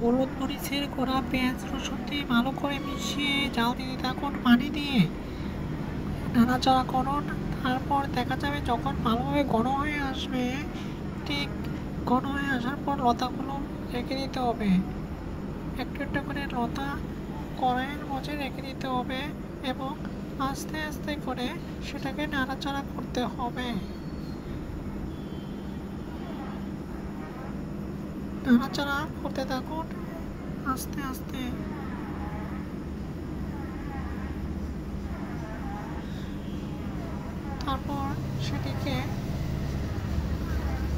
হলুদ মরিচের গুঁড়া, পেঁয়াজ, রসুন দিয়ে ভালো করে মিশিয়ে জাল দিতে থাকুন পানি দিয়ে। নাড়াচাড়া করুন। তারপর দেখা যাবে যখন ভালোভাবে ঘন হয়ে আসবে, ঠিক ঘন হয়ে আসার পর লতাগুলো রেখে দিতে হবে। একটু একটু করে লতা কড়াইয়ের মাঝে রেখে দিতে হবে এবং আস্তে আস্তে করে সেটাকে নাড়াচাড়া করতে হবে। নাড়াচাড়া করতে থাকুন আস্তে আস্তে। তারপর সেটিকে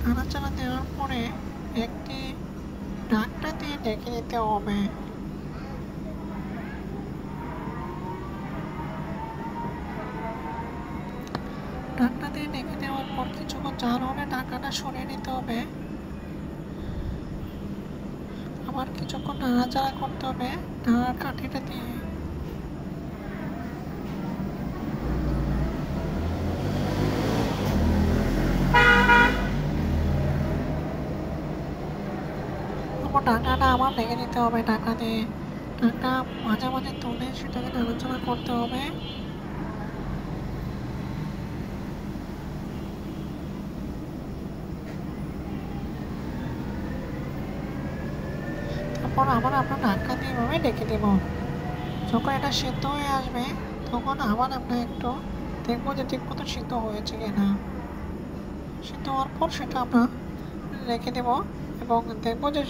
নাড়াচাড়া দেওয়ার পরে একটি ঢাকনা দিয়ে ঢেকে দিতে হবে। ঢাকনা দিয়ে ঢেকে দেওয়ার পর কিছুক্ষণ জাল হলে ঢাকনাটা সরিয়ে নিতে হবে। আবার কিছুক্ষণ নাড়াচাড়া করতে হবে নাড়ার কাঠিটা দিয়ে। তারপর ঢাকনাটা আবার ঢেকে দিতে হবে ঢাকনা দিয়ে। ঢাকনা মাঝে মাঝে তুলে সেটাকে নাড়াচাড়া করতে হবে। তারপর আবার আমরা ঢাকনা দিয়ে এভাবে ঢেকে দেব। যখন এটা সিদ্ধ হয়ে আসবে তখন আবার আমরা একটু দেখবো যে ঠিক মতো সিদ্ধ হয়েছে কিনা। সিদ্ধ হওয়ার পর সেটা আমরা রেখে দেব এবং দেখবো যে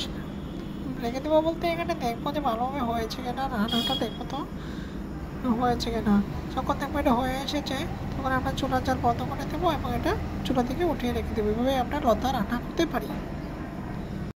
রেখে দেবো বলতে এখানে দেখবো যে ভালোভাবে হয়েছে কিনা, রান্নাটা দেখবো তো হয়েছে কিনা। যখন দেখবো এটা হয়ে এসেছে তখন আমরা চুলার জাল বন্ধ করে দেবো এবং এটা চুলা থেকে উঠিয়ে রেখে দেবো। এভাবে আমরা লতা রান্না করতে পারি।